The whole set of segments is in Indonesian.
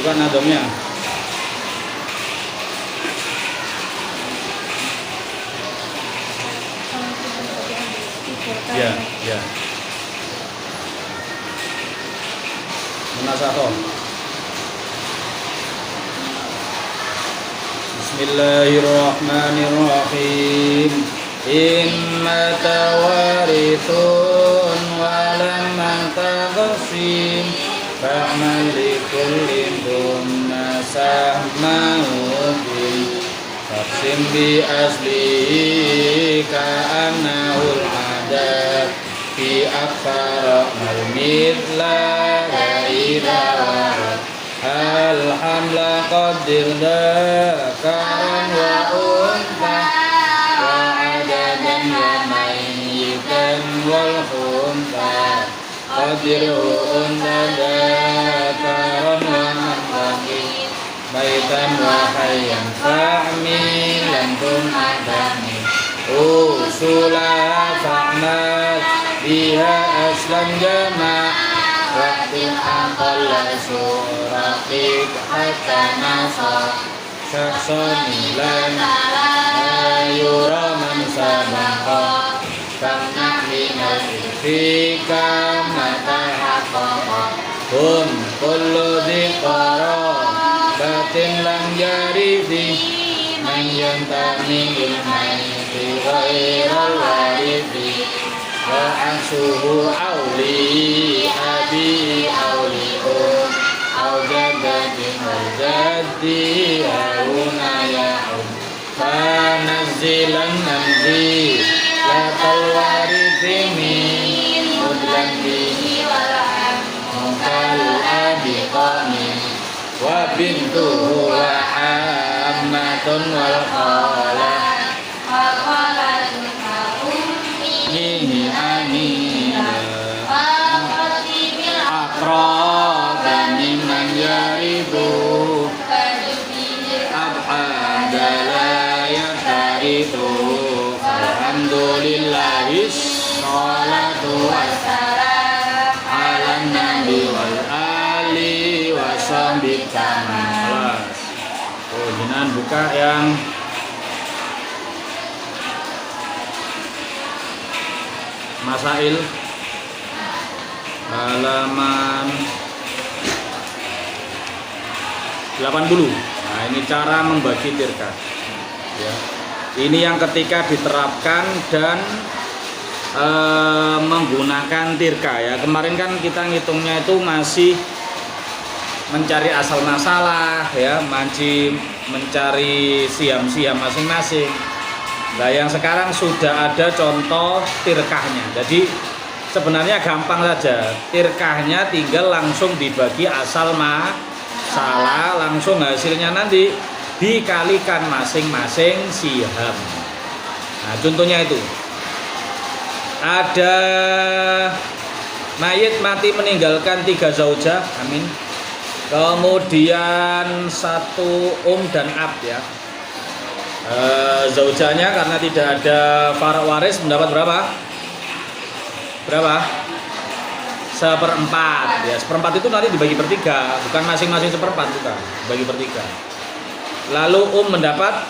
buka nadomnya. Ya, ya. Munasahoh. Bismillahirrahmanirrahim. Imma tawarithun walamma taqsim fa'mal likullin dunna sahmahum Faksim bi asli ka'annahul adab fi akfara mal-midla ghaira warad alhamla qadir dakaran wa unta wa adadan wa mayyitan wal khunta qadir unta dakaran wa manbaqi baitan wa hayyan fa'milan tum adami usula fa'mal biha aslan jama' waqtin aqalla suraqik hatta nasar syaksoni lana ayura man sabaqa kamna minal irfika mata haqaqa kun kullu dhiqara batin lam jaridi man yantami ilmaiti ghairal waridi wa ansuhu awli abi awli aw jaddatin wal jaddi awna ya'um fanazzilan namzi la talwaridi min mudlan bihi wal'am mukal abi qamin wa bintuhu wa ammatun wal khala wa khalatun ummihi amina wa qatibil aqraba mimman yaribu ab'ada la yataridu alhamdulillahi sholatu wassalam ala nabi wal ali wasambi kamas. Oh, jinan buka yang masail halaman 80. Nah, ini cara membagi tirkah. Ya. Ini yang ketika diterapkan dan menggunakan tirkah ya. Kemarin kan kita ngitungnya itu masih mencari asal masalah ya, mencari siam-siam masing-masing. Nah, yang sekarang sudah ada contoh tirkahnya. Jadi sebenarnya gampang saja. Tirkahnya tinggal langsung dibagi asal masalah, langsung hasilnya nanti dikalikan masing-masing siam. Nah, contohnya itu. Ada mayit mati meninggalkan 3 zaujah, amin. Kemudian 1 dan ab ya. Zaujahnya karena tidak ada para waris mendapat berapa? Berapa? 1/4 ya. 1/4 itu nanti dibagi per 3, bukan masing-masing 1/4, bukan, dibagi per 3. Lalu mendapat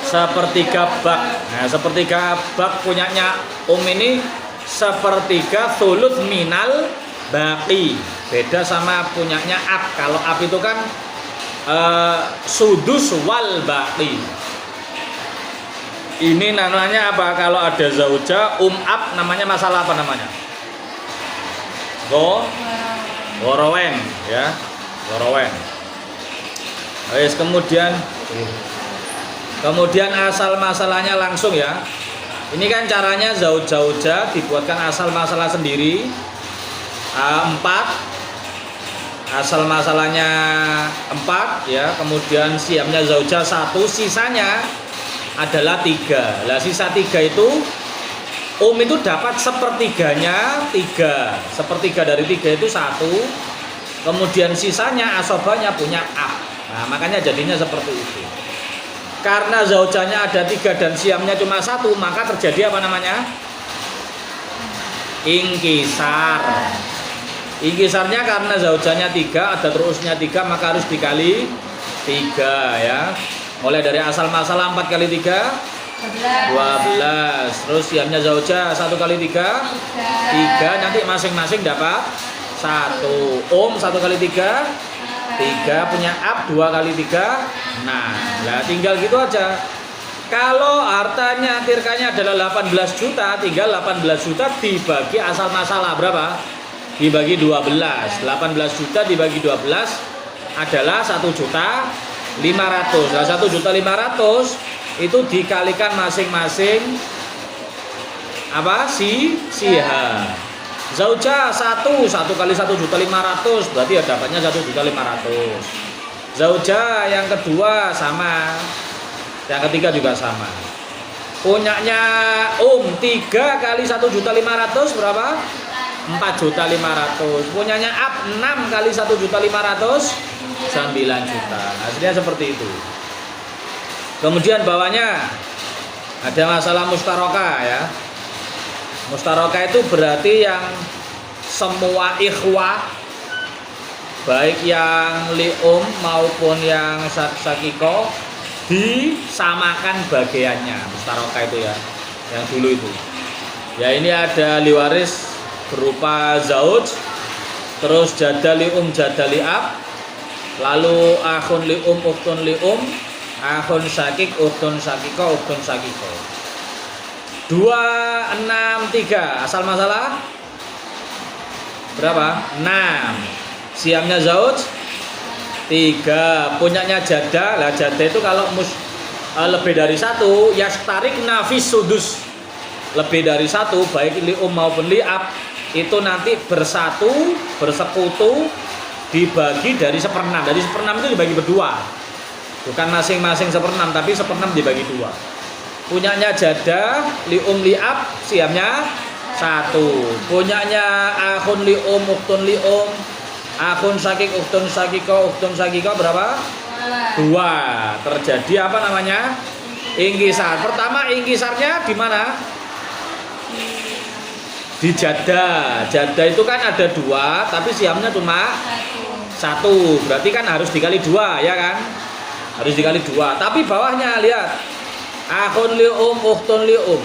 1/3 bak. Nah, 1/3 bak punyanya ini 1/3 thuluth minal baqi. Beda sama punyanya ab. Kalau ab itu kan sudus wal baqi. Ini namanya apa? Kalau ada zauja ab namanya masalah apa namanya? Gorowen ya. Gorowen. Wes kemudian asal masalahnya langsung ya. Ini kan caranya zauja dibuatkan asal masalah sendiri. 4 asal masalahnya 4 ya, kemudian siamnya zaujah 1, sisanya adalah 3. Lah sisa 3 itu itu dapat 1/3-nya 3. 1/3 dari 3 itu 1. Kemudian sisanya asobanya punya ab. Nah, makanya jadinya seperti itu. Karena zaujahnya ada 3 dan siamnya cuma 1, maka terjadi apa namanya? Ingkisar. Ingkisarnya karena zaujanya 3, ada terusnya 3, maka harus dikali 3 ya. Mulai dari asal masalah 4 kali 3 12. Terus siamnya zauja 1 kali 3 3, nanti masing-masing dapat 1. 1 kali 3 3, punya ab 2 kali 3. Nah tinggal gitu aja. Kalau hartanya tirkanya adalah 18 juta, tinggal 18 juta dibagi asal masalah berapa? Dibagi 12. 18 juta dibagi 12 adalah 1 juta 500. Nah 1 juta 500 itu dikalikan masing-masing apa? Si H. Zauja 1 kali 1 juta 500 berarti ya dapatnya 1 juta 500. Zauja yang kedua sama, yang ketiga juga sama. Punyanya 3 kali 1 juta 500 berapa? 4 juta 500. Punyanya ab 6 kali 1 juta 500 9 juta. Hasilnya seperti itu. Kemudian bawahnya ada masalah mustarokah ya. Mustarokah itu berarti yang semua ikhwah, baik yang lium maupun yang sakiko, disamakan bagiannya. Mustarokah itu ya, yang dulu itu. Ya ini ada liwaris berupa zauj, terus jadali jadali ab, lalu akhun lium uktun lium, akhun sakik uktun sakiko uktun sakiko. 2 6 3 asal masalah berapa? 6. Siamnya zauj 3, punyanya jada. Lah jada itu kalau lebih dari 1 yastarik nafis sudus, lebih dari 1 baik lium maupun liab itu nanti bersatu bersekutu dibagi dari 1/6. Dari 1/6 itu dibagi berdua, bukan masing-masing 1/6 tapi 1/6 dibagi 2. Punyanya jada lium liab siamnya 1, punyanya akhun lium uktun lium, akhun sakik uktun sakiko berapa? 2. Terjadi apa namanya? Ingkisar. Pertama ingkisarnya di mana? Di jada. Jada itu kan ada 2 tapi siamnya cuma 1. Berarti kan harus dikali 2 ya kan? Harus dikali 2. Tapi bawahnya lihat. Akhun lium uktun lium,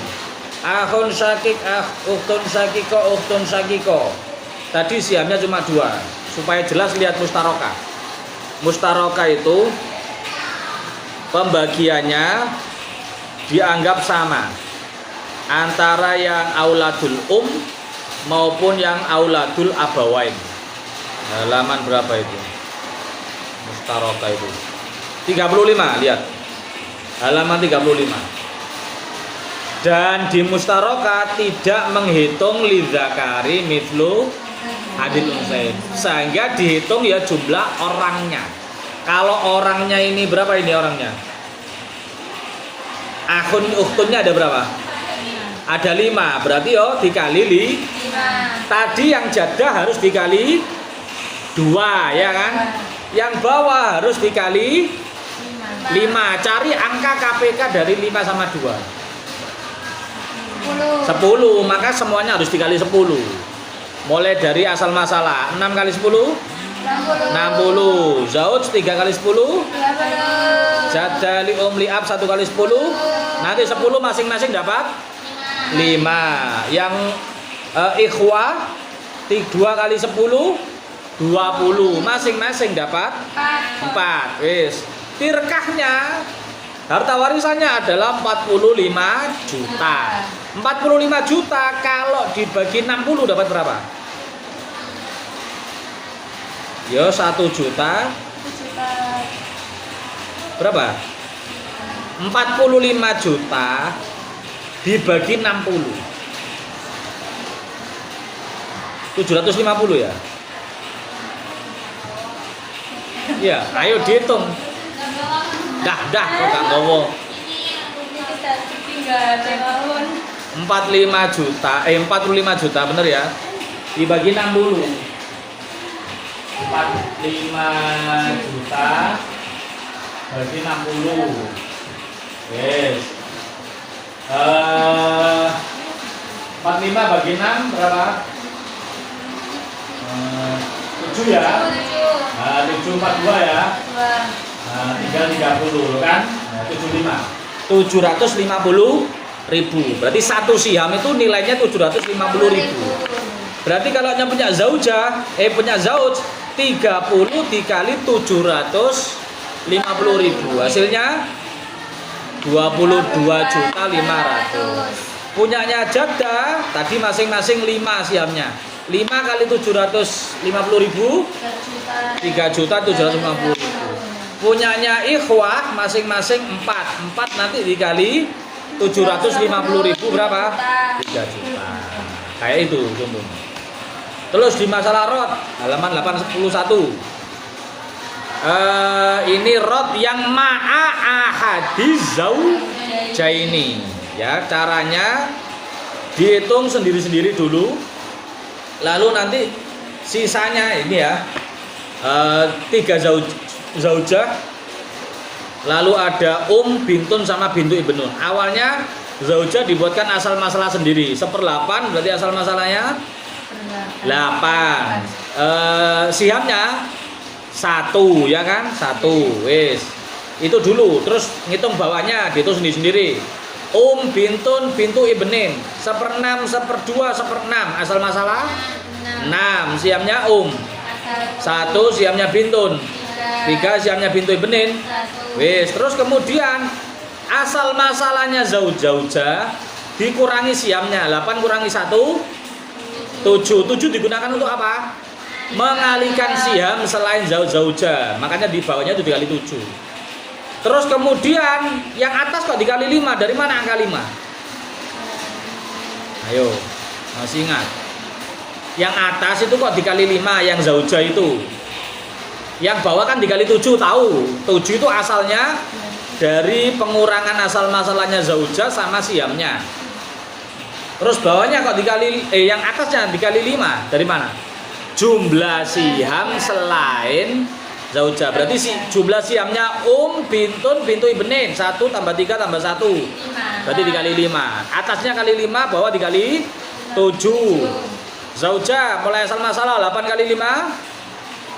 akhun sakik uktun sakiko. Tadi siamnya cuma 2. Supaya jelas lihat mustarokah. Mustarokah itu pembagiannya dianggap sama antara yang auladul maupun yang auladul abawain. Halaman berapa itu? Mustarokah itu 35, lihat halaman 35. Dan di mustarokah tidak menghitung lidzakari mithlu hadil unsain, sehingga dihitung ya jumlah orangnya. Kalau orangnya ini berapa ini orangnya? Akhun uktunnya ada berapa? Ada 5, berarti dikali 5. Tadi yang jadah harus dikali 2 ya kan? Yang bawah harus dikali 5. Cari angka KPK dari 5 sama 2. 10. Maka semuanya harus dikali 10. Mulai dari asal masalah 6 kali 10 60. Zauj 3 kali 10 30. Jada lium liab 1 kali 10. Nanti 10 masing-masing dapat 5. Yang ikhwah 2 kali 10 20. Masing-masing dapat 4. Wis. Tirkahnya harta warisannya adalah 45 juta. 45 juta kalau dibagi 60 dapat berapa? Ya 1 juta. Berapa? 45 juta dibagi 60. 750 ya? Ya, ayo dihitung. Dah, kok gak ngomong. 45 juta bener ya? Dibagi 60. 45 juta bagi 60. Yes. 45 bagi 6 berapa? 7 ya. 7 42 ya. Nah, tinggal 30 kan? Nah, 750.000. Berarti satu siam itu nilainya 750.000. Berarti kalau yang punya zauja, punya zauj 30 dikali 750.000. Hasilnya 22.500.000. Punyanya Jadda tadi masing-masing 5 siamnya. 5 kali 750.000 3.750.000. Punyanya Ikhwah masing-masing 4 nanti dikali 750.000 berapa? 3 juta. Kayak itu contohnya. Terus di masalah rod halaman 81. Ini rod yang ma'a ahadiz zaujaini. Ya, caranya dihitung sendiri-sendiri dulu. Lalu nanti sisanya ini ya. 3 zaujah. Lalu ada bintun sama bintu ibnun. Awalnya zaujah dibuatkan asal masalah sendiri. 1/8 berarti asal masalahnya 8. Siamnya 1 ya kan? 1. Wis. Itu dulu. Terus ngitung bawahnya dihitung sendiri-sendiri. Bintun bintu ibnin 1/6 1/2 1/6 asal masalah 6. Siamnya 1 siamnya bintun 3 siamnya bintu ibnin. Wis, terus kemudian asal masalahnya zaujah dikurangi siamnya 8 kurangi 1 7 digunakan untuk apa? Mengalihkan siam selain zaujah. Makanya di bawahnya itu dikali 7. Terus kemudian yang atas kok dikali 5? Dari mana angka 5? Ayo, masih ingat? Yang atas itu kok dikali 5 yang zaujah itu. Yang bawah kan dikali 7, tahu. 7 itu asalnya dari pengurangan asal masalahnya zaujah sama siamnya. Terus bawahnya kok dikali yang atasnya dikali 5. Dari mana? Jumlah siam selain zaujah. Berarti jumlah siamnya bintun bintu ibnin 1 tambah 3 tambah 1. Berarti dikali 5. Atasnya kali 5, bawah dikali 7. Zaujah mulai asal masalah 8 kali 5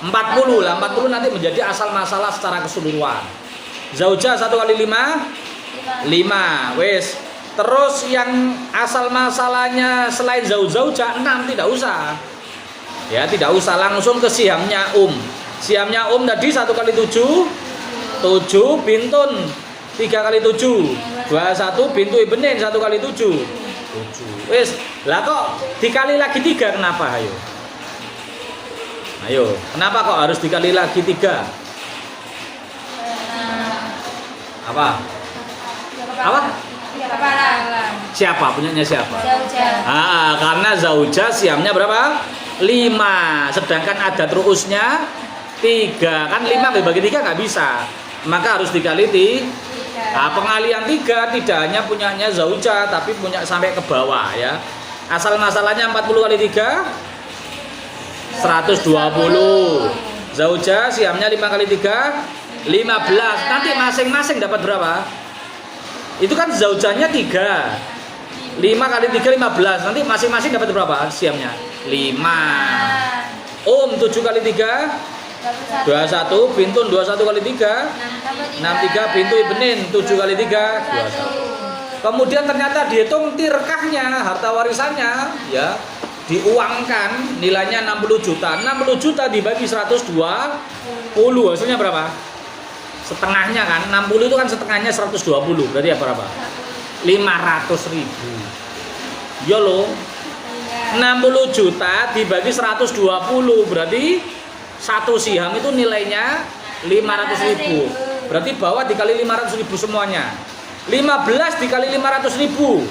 40. 40 nanti menjadi asal masalah secara keseluruhan. Zaujah 1 kali 5 5. Wes. Terus yang asal masalahnya selain zaujah 6 tidak usah. Ya, tidak usah, langsung ke siamnya Siamnya tadi 1 kali 7 7 bintun 3 kali 7 21 bintu ibnin 1 kali 7 7. Wis, lah kok dikali lagi 3 kenapa? Ayo, kenapa kok harus dikali lagi 3? Apa? Siapa? Punyanya siapa? Zaujah. Karena zaujah siamnya berapa? 5. Sedangkan adat ruusnya 3. Kan 5 dibagi 3 nggak bisa. Maka harus dikali 3. Nah, pengalian 3 tidak hanya punyanya zaujah tapi punya sampai ke bawah ya. Asal masalahnya 40 kali 3 120. Zaujah siamnya 5 kali 3 15. Nanti masing-masing dapat berapa? Itu kan zaujahnya 3. 5 kali 3 15. Nanti masing-masing dapat berapa siamnya? 5. 7 kali 3 21 bintun 21 kali 3 63 bintu ibnin 7 kali 3 21. Kemudian ternyata dihitung tirkahnya, harta warisannya ya, diuangkan nilainya 60 juta. 60 juta dibagi 120 hasilnya berapa? Setengahnya kan, 60 itu kan setengahnya 120. Berarti apa berapa? 500.000. Ya loh. 60 juta dibagi 120 berarti satu siham itu nilainya 500.000. Berarti bawah dikali 500.000 semuanya. 15 dikali 500.000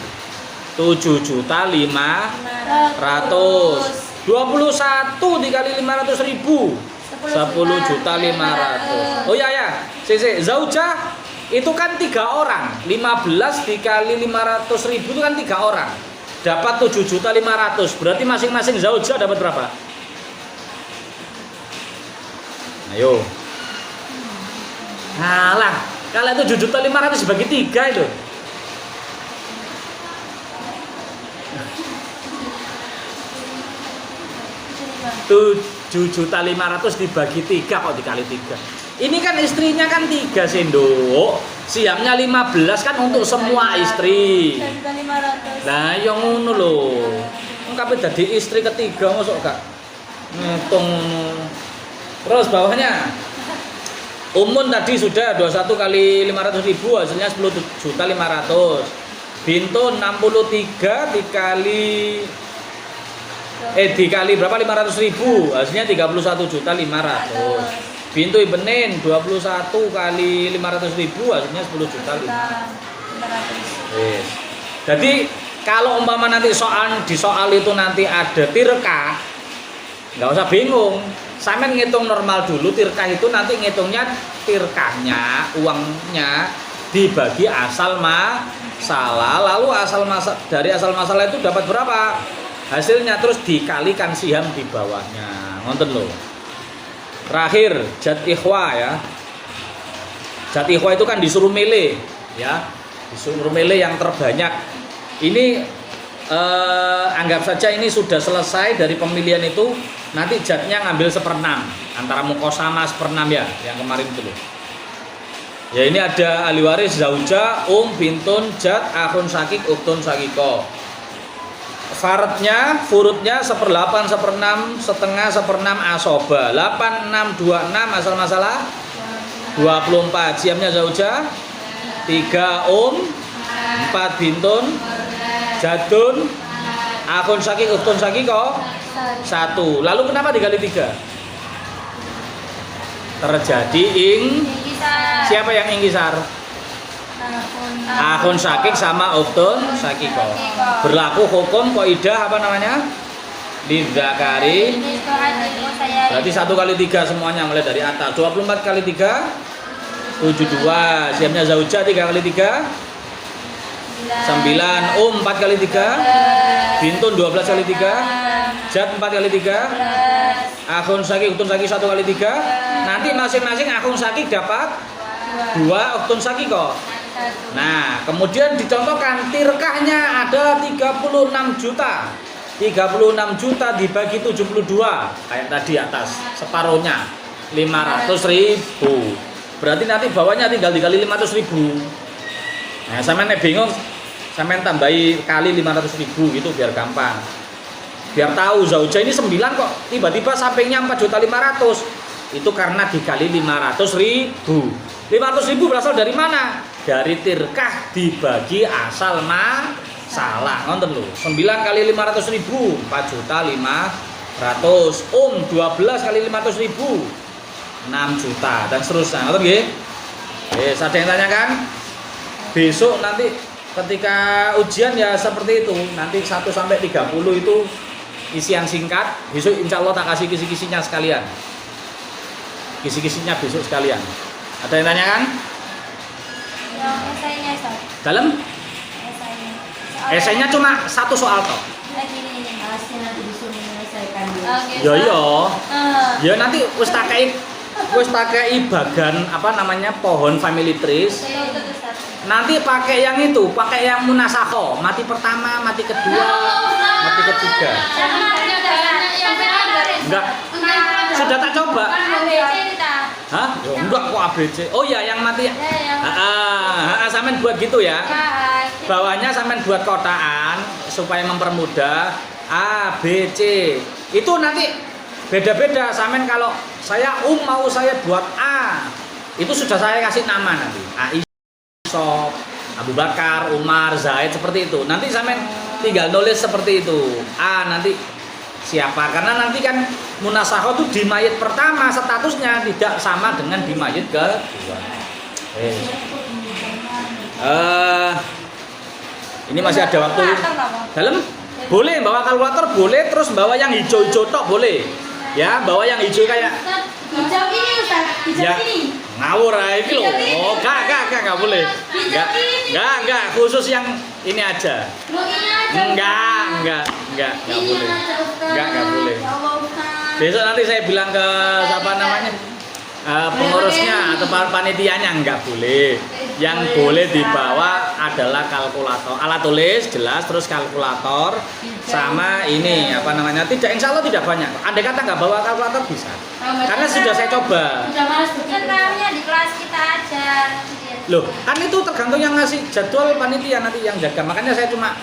7.500.000. 21 dikali 500.000 10.500.000. Oh ya, zaujah itu kan 3 orang. 15 dikali 500.000 itu kan 3 orang. Dapat 7.500.000. Berarti masing-masing zaujah dapat berapa? Ayo. Alah, kalau 7.500.000 dibagi 3 itu. 7.500.000 dibagi 3 kok dikali 3. Ini kan istrinya kan 3 sendok. Siamnya 15 kan untuk semua istri. Nah, yang ngono lho. Kabeh dadi istri ketiga mosok gak ngitung. Terus bawahnya. Umun tadi sudah 21 kali 500.000 hasilnya 10.500.000. Bintun 63 dikali berapa 500.000 hasilnya 31.500.000. Bintu Ibenin 21 kali 500.000 hasilnya 10.500.000. Yes. Jadi kalau umpama nanti di soal itu nanti ada tirkah, nggak usah bingung. Sampean ngitung normal dulu, tirkah itu nanti ngitungnya tirkahnya, uangnya dibagi asal masalah, lalu dari asal masalah itu dapat berapa hasilnya, terus dikalikan siham di bawahnya. Ngonten loh. Terakhir jat ikhwa ya. Jat ikhwa itu kan disuruh milih ya, disuruh milih yang terbanyak. Ini anggap saja ini sudah selesai dari pemilihan itu, nanti jatnya ngambil 1/6 antara mukosama 1/6 ya, yang kemarin itu loh. Ya ini ada ahli waris, zauja, bintun, jat, akhun sakik, uktun sakiko. Furutnya 1/8, 1/6, setengah, 1/6 asoba. 8, 6, 26 asal masalah 24. Siamnya zauja 3 4 bintun, jadun, akhun sakik, uktun sakiko 1. Lalu kenapa dikali 3? Terjadi siapa yang ingkisar? Akhun sakik sama uktun sakiko. Berlaku hukum kaidah apa namanya? Lidzakari. Berarti 1 kali 3 semuanya mulai dari atas. 24 kali 3 72. Siapnya zauja 3 kali 3 9. 4 kali 3 bintun 12 kali 3 jat 4 kali 3 akhun sakik uktun sakik 1 kali 3. Nanti masing-masing akhun sakik dapat 2, uktun sakik kok. Nah, kemudian dicontohkan tirkahnya ada 36 juta. 36 juta dibagi 72 kayak tadi atas, separuhnya 500.000. Berarti nanti bawahnya tinggal dikali 500.000. Nah, sampean nek bingung, sampean tambahi kali 500.000 gitu biar gampang. Biar tahu zauja ini 9 kok, tiba-tiba sampingnya 4.500.000. Itu karena dikali 500.000. 500.000 berasal dari mana? Dari tirkah dibagi asal masalah. Ngonten lho. 9 kali 500.000 4.500.000. 12 kali 500.000 6 juta dan seterusnya. Ngerti nggih? Wis, ada yang tanyakan? Besok nanti ketika ujian ya seperti itu. Nanti 1 sampai 30 itu isian singkat. Besok insya Allah tak kasih kisi-kisinya sekalian. Kisi-kisinya besok sekalian. Ada yang tanyakan? Yang esainya, Ustaz. Dalam? Esainya. Esainya cuma 1 soal toh. Gini. Hasil nanti disuruh menyelesaikan dulu. Ya iya. Ya nanti wis takai bagan apa namanya pohon family trees. Nanti pakai yang itu, pakai yang munasakho, mati pertama, mati kedua, mati ketiga. Enggak. Sudah tak coba. Hah? Ya enggak kok ABC. Oh ya, yang mati. Sampean buat gitu ya. Bawahnya sampean buat kotaan supaya mempermudah A, B, C. Itu nanti beda-beda. Sampean kalau saya mau saya buat A, itu sudah saya kasih nama nanti. Aisyah, Abu Bakar, Umar, Zaid seperti itu. Nanti sampean tinggal nulis seperti itu. A nanti siapa? Karena nanti kan munasakho itu di mayit pertama statusnya tidak sama dengan di mayit kedua. Ini masih ada waktu. Dalam boleh bawa kalkulator boleh, terus bawa yang hijau-hijau tok boleh. Ya, bawa yang hijau kayak Hijau ini Ustaz, hijau ya, ini. ngawur aja loh. Oh, enggak boleh. Enggak, khusus yang ini aja. Lo ini aja. Enggak boleh. Enggak boleh. Ya Allah, Ustaz. Besok nanti saya bilang ke siapa namanya pengurusnya atau panitianya enggak boleh. Yang boleh dibawa adalah kalkulator. Alat tulis jelas, terus kalkulator sama ini apa namanya? Tidak, insya Allah tidak banyak. Andai kata nggak bawa kalkulator bisa. Karena sudah saya coba. Sudah malas Kan tahunya di kelas kita aja. Loh, kan itu tergantung yang ngasih jadwal panitia nanti yang jaga. Makanya saya cuma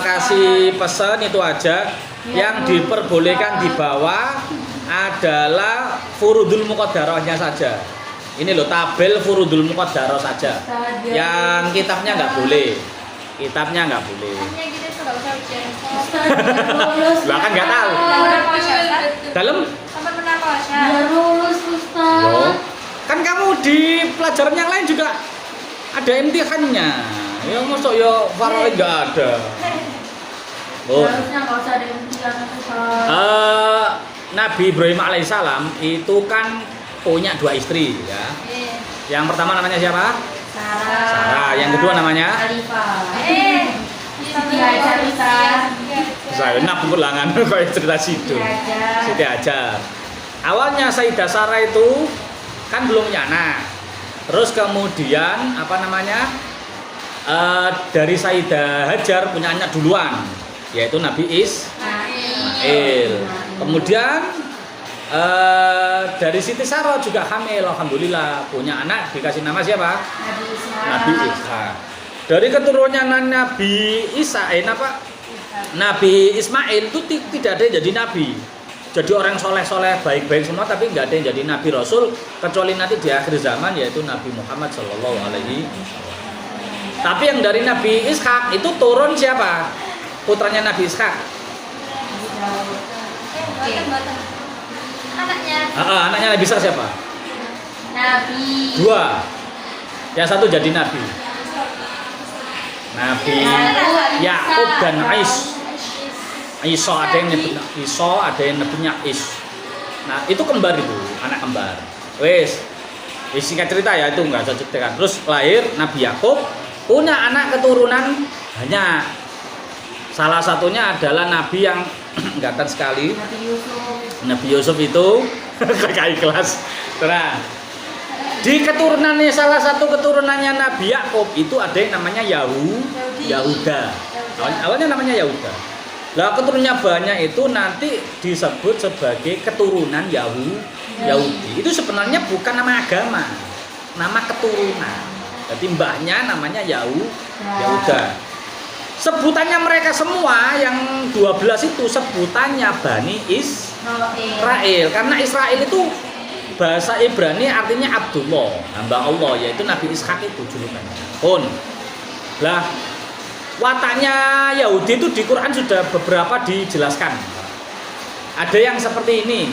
kasih pesan itu aja. Yang diperbolehkan dibawa adalah furudul muqaddarahnya saja. Ini loh, tabel furudul muqaddarah saja. Yang kitabnya nggak boleh. Kitabnya nggak boleh. Hanya gitu tuh nggak usah ujian. Lah kan nggak tahu. Dalam Sampai pernah puasa. Biar lulus Ustaz. Loh, kan kamu di pelajaran yang lain juga ada imtihannya. Ya masuk ya farale nggak ada. Oh. Harusnya nggak usah ada imtihan Ustaz. Nabi Ibrahim alaihissalam itu kan punya 2 istri ya. Yang pertama namanya siapa? Sarah. Sarah. Yang kedua namanya? Alifah. Siti Hajar, Ustaz. Zainab pulangan kayak cerita situ. Siti Hajar. Awalnya Sayyidah Sarah itu kan belum punya anak. Terus kemudian apa namanya? Dari Sayyidah Hajar punya anak duluan, yaitu Nabi Ismail. Kemudian dari Siti Sarah juga hamil, alhamdulillah punya anak, dikasih nama siapa? Nabi Ishak. Dari keturunan Nabi Nabi Ismail itu tidak ada yang jadi nabi. Jadi orang soleh-soleh, baik-baik semua, tapi nggak ada yang jadi nabi rasul kecuali nanti di akhir zaman, yaitu Nabi Muhammad Shallallahu Alaihi Wasallam. Tapi yang dari Nabi Ishak itu turun siapa? Putranya Nabi Ishak. Anaknya. Anaknya Nabi Ishak siapa? Nabi. 2. Yang satu jadi nabi. Nabi Yakub dan Isa, ada yang nyebut Isa, ada yang nyebutnya Is. Nah, itu kembar itu, anak kembar. Wes, singkat cerita ya, itu enggak usah ceritakan. Terus lahir Nabi Yakub, punya anak keturunan banyak. Salah satunya adalah nabi yang ganteng sekali. Nabi Yusuf. Nabi Yusuf itu kayak kelas. Terus di keturunannya, salah satu keturunannya Nabi Yakub itu ada yang namanya Yahuda. Awalnya namanya Yahuda. Lah keturunannya banyak itu nanti disebut sebagai keturunan Yahudi. Itu sebenarnya bukan nama agama, nama keturunan. Jadi mbahnya namanya Yahuda. Sebutannya mereka semua yang 12 itu sebutannya Bani Israel. Karena Israel itu bahasa Ibrani artinya Abdullah, hamba Allah, yaitu Nabi Ishak itu julukannya. Lah wataknya Yahudi itu di Quran sudah beberapa dijelaskan. Ada yang seperti ini.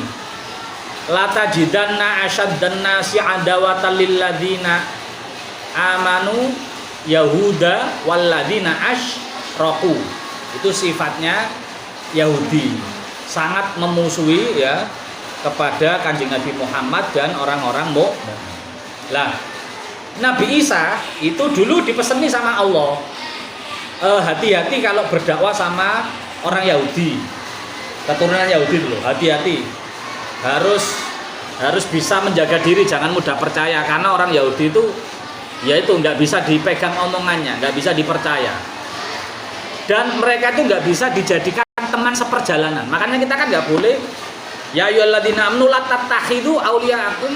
La tajidanna asyaddan nasi adawatan lil ladzina amanu Yahuda wal ladzina asyraku. Itu sifatnya Yahudi. Sangat memusuhi ya kepada Kanjeng Nabi Muhammad dan orang-orang mukmin. Lah, Nabi Isa itu dulu dipeseni sama Allah. Hati-hati kalau berdakwah sama orang Yahudi. Keturunan Yahudi dulu, hati-hati. Harus bisa menjaga diri, jangan mudah percaya karena orang Yahudi itu yaitu nggak bisa dipegang omongannya, nggak bisa dipercaya. Dan mereka itu nggak bisa dijadikan teman seperjalanan. Makanya kita kan nggak boleh ya ayyuhalladzina amanu la tattakhidhu awliya'akum.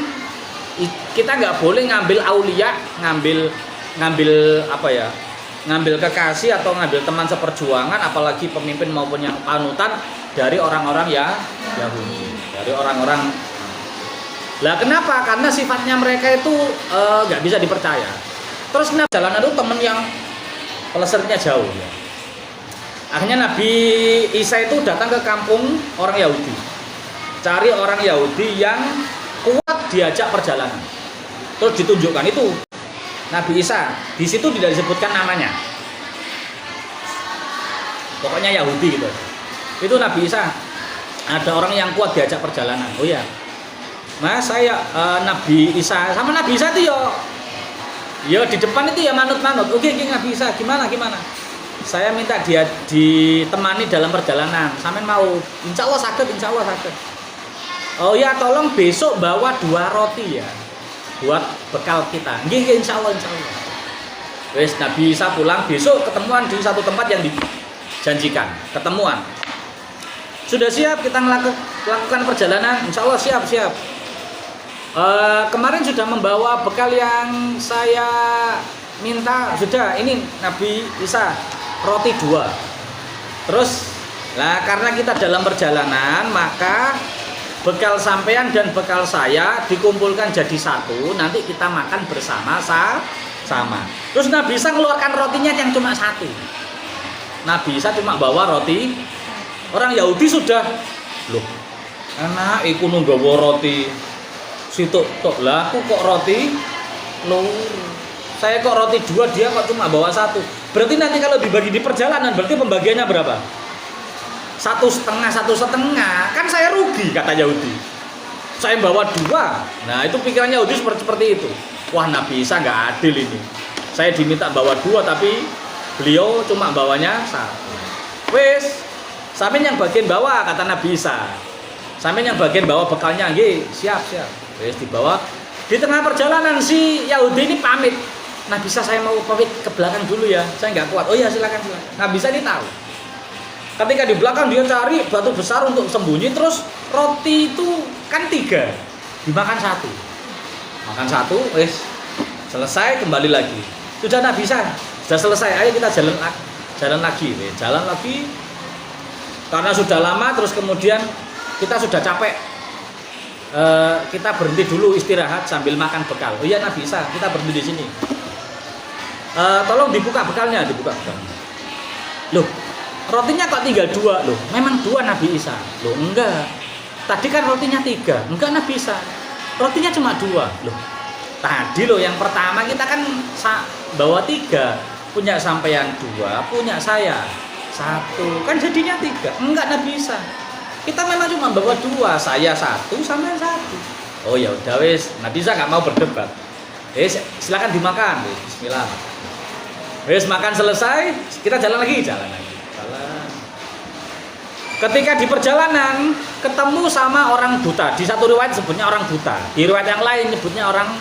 Kita nggak boleh ngambil aulia, ngambil apa ya? Ngambil kekasih atau ngambil teman seperjuangan, apalagi pemimpin maupun yang panutan dari orang-orang ya Yahudi, dari orang-orang. Lah kenapa? Karena sifatnya mereka itu nggak bisa dipercaya. Terus jalanan itu teman yang pelesirnya jauh. Ya. Akhirnya Nabi Isa itu datang ke kampung orang Yahudi. Cari orang Yahudi yang kuat diajak perjalanan. Terus ditunjukkan itu Nabi Isa. Di situ tidak disebutkan namanya. Pokoknya Yahudi gitu. Itu Nabi Isa. Ada orang yang kuat diajak perjalanan. Oh ya. Mas saya Nabi Isa sama Nabi Isa itu ya di depan itu ya manut-manut. Oke, Nabi Isa gimana? Saya minta dia ditemani dalam perjalanan. Sampean mau? Insya Allah sakit. Oh ya, tolong besok bawa 2 roti ya, buat bekal kita. Nggih, insya Allah. Wes Nabi Isa pulang, besok ketemuan di satu tempat yang dijanjikan. Ketemuan. Sudah siap kita lakukan perjalanan? Insya Allah siap. Kemarin sudah membawa bekal yang saya minta. Sudah, ini Nabi Isa roti 2. Terus, karena kita dalam perjalanan, maka bekal sampean dan bekal saya dikumpulkan jadi satu. Nanti kita makan bersama-sama. Terus Nabi Isa mengeluarkan rotinya yang cuma 1. Nabi Isa cuma bawa roti. Orang Yahudi sudah, loh, anak iku nunggawa roti. Situ tok lah, aku kok roti. Loh, saya kok roti 2, dia kok cuma bawa 1. Berarti nanti kalau dibagi di perjalanan, berarti pembagiannya berapa? 1,5. Kan saya rugi, kata Yahudi. Saya bawa 2. Nah, itu pikiran Yahudi seperti itu. Wah, Nabi Isa nggak adil ini. Saya diminta bawa 2, tapi beliau cuma bawanya 1. Wes, sampeyan yang bagian bawah, kata Nabi Isa. Sampeyan yang bagian bawah bekalnya, nggih, siap. Wes dibawa. Di tengah perjalanan si Yahudi ini pamit. Nabi Isa, saya mau pamit ke belakang dulu ya. Saya nggak kuat. Oh iya, silakan. Nabi Isa ini tahu. Ketika di belakang dia cari batu besar untuk sembunyi, terus roti itu kan 3, dimakan 1. Makan 1, wes selesai, kembali lagi. Sudah Nabi Isa, sudah selesai. Ayo kita jalan lagi. Jalan lagi. Karena sudah lama, terus kemudian kita sudah capek. Kita berhenti dulu istirahat sambil makan bekal. Oh iya Nabi Isa, kita berhenti di sini. Tolong dibuka bekalnya. Loh, rotinya kok tinggal 2 loh. Memang 2 Nabi Isa. Loh enggak. Tadi kan rotinya 3. Enggak Nabi Isa. Rotinya cuma 2. Loh. Tadi loh yang pertama kita kan bawa 3. Punya sampean 2, punya saya 1. Kan jadinya 3. Enggak Nabi Isa. Kita memang cuma bawa 2, saya 1, sampean 1. Oh ya udah wes, Nabi Isa nggak mau berdebat. Silakan dimakan. Bismillah. Wes makan selesai, kita jalan lagi. Ketika di perjalanan ketemu sama orang buta. Di satu riwayat sebutnya orang buta, di riwayat yang lain nyebutnya orang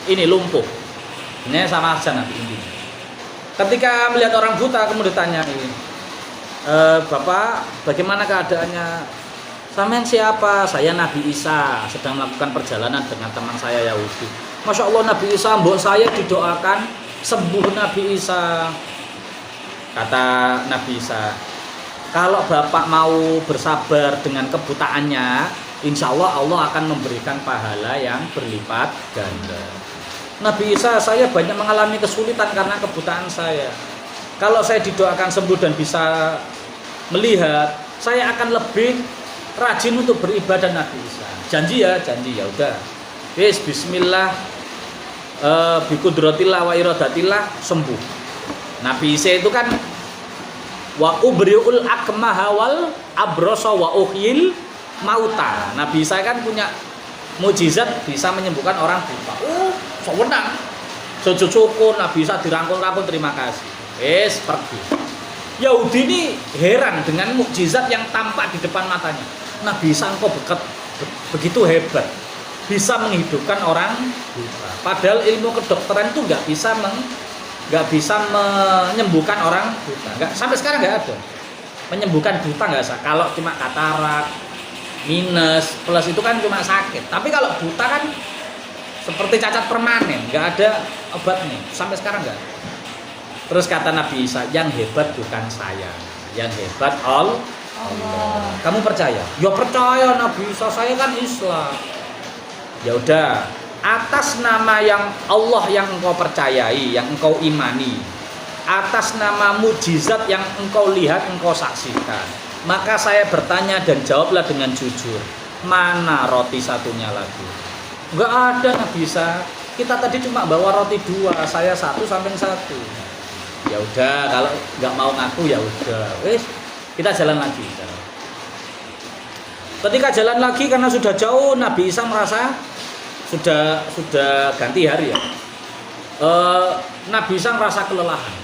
ini lumpuh. Ini sama aja nanti intinya. Ketika melihat orang buta, kemudian ditanya ini, Bapak, bagaimana keadaannya? Sampean siapa? Saya Nabi Isa, sedang melakukan perjalanan dengan teman saya Yahudi. Masya Allah Nabi Isa, mbok saya didoakan sembuh Nabi Isa. Kata Nabi Isa, kalau Bapak mau bersabar dengan kebutaannya, insya Allah akan memberikan pahala yang berlipat ganda. Nabi Isa, saya banyak mengalami kesulitan karena kebutaan saya. Kalau saya didoakan sembuh dan bisa melihat, saya akan lebih rajin untuk beribadah. Nabi Isa janji ya udah. Yes, bismillah, bikudratillah wa iradatillah, sembuh. Nabi Isa itu kan wa ubriul akmaha wal abrasa wa uhyil mauta. Nabi Isa kan punya mukjizat bisa menyembuhkan orang buta. Sewenang. Sujud syukur Nabi Isa dirangkul-rangkul, terima kasih. Wes pergi. Yahudi ini heran dengan mukjizat yang tampak di depan matanya. Nabi Isa kok begitu hebat, bisa menghidupkan orang buta. Padahal ilmu kedokteran itu nggak bisa menyembuhkan orang buta. Sampai sekarang nggak ada menyembuhkan buta, nggak bisa. Kalau cuma katarak, minus, plus itu kan cuma sakit. Tapi kalau buta kan seperti cacat permanen, nggak ada obatnya. Sampai sekarang nggak. Terus kata Nabi Isa, yang hebat bukan saya, yang hebat Allah. Kamu percaya? Ya percaya Nabi Isa, saya kan Islam. Ya udah, atas nama yang Allah yang engkau percayai, yang engkau imani, atas nama mujizat yang engkau lihat, engkau saksikan, maka saya bertanya dan jawablah dengan jujur, mana roti satunya lagi? Enggak ada Nabi Isa. Kita tadi cuma bawa roti 2, saya 1, sampean 1. Ya udah, kalau nggak mau ngaku ya udah, wes kita jalan lagi. Ketika jalan lagi karena sudah jauh, Nabi Isa merasa sudah ganti hari ya. Nabi Isa merasa kelelahan.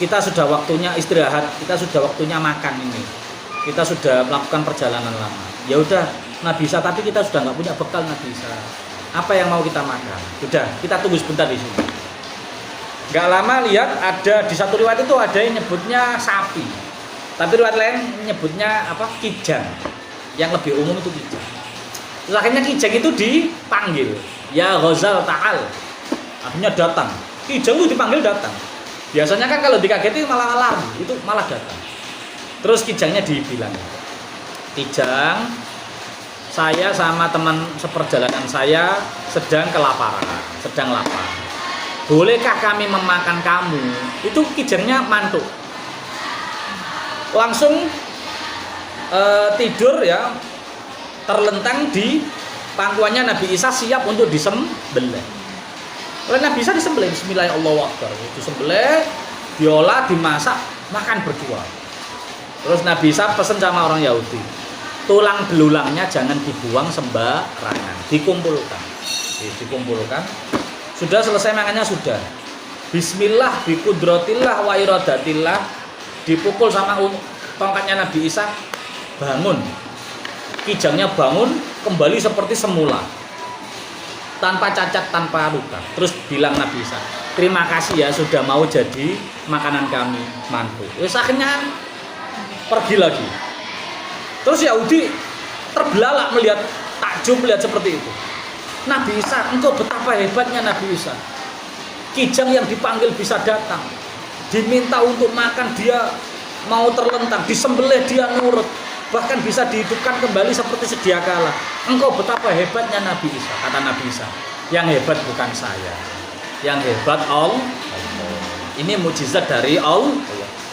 Kita sudah waktunya istirahat, kita sudah waktunya makan ini. Kita sudah melakukan perjalanan lama. Ya udah, Nabi Isa, tapi kita sudah nggak punya bekal Nabi Isa. Apa yang mau kita makan? Udah, kita tunggu sebentar di sini. Nggak lama lihat ada di satu riwayat itu ada yang nyebutnya sapi. Tapi riwayat lain nyebutnya apa? Kijang. Yang lebih umum itu kijang. Terus akhirnya kijang itu dipanggil. Ya Ghazal ta'al. Akhirnya datang. Kijang itu dipanggil datang. Biasanya kan kalau dikageti malah lari, itu malah datang. Terus kijangnya dibilang, Kijang, saya sama teman seperjalanan saya sedang kelaparan, sedang lapar. Bolehkah kami memakan kamu? Itu kijangnya mantuk. Langsung tidur ya, terlentang di pangkuannya Nabi Isa siap untuk disembelih. Oleh Nabi Isa disembelih, bismillahirrahmanirrahim, disembelih, diolah, dimasak, makan berdua. Terus Nabi Isa pesen sama orang Yahudi, tulang belulangnya jangan dibuang sembarangan, dikumpulkan. Dikumpulkan. Sudah selesai makannya sudah. Bismillah, bikudratillah wa iradatillah, dipukul sama tongkatnya Nabi Isa, bangun. Kijangnya bangun kembali seperti semula. Tanpa cacat, tanpa luka. Terus bilang Nabi Isa, terima kasih ya sudah mau jadi makanan kami mantu. Terus akhirnya pergi lagi. Terus Yahudi terbelalak melihat, takjub melihat seperti itu. Nabi Isa, engkau betapa hebatnya Nabi Isa. Kijang yang dipanggil bisa datang, diminta untuk makan dia mau terlentang, disembelih dia nurut, bahkan bisa dihidupkan kembali seperti sedia kala. Engkau betapa hebatnya Nabi Isa. Kata Nabi Isa, yang hebat bukan saya, yang hebat Allah. Ini mukjizat dari Allah.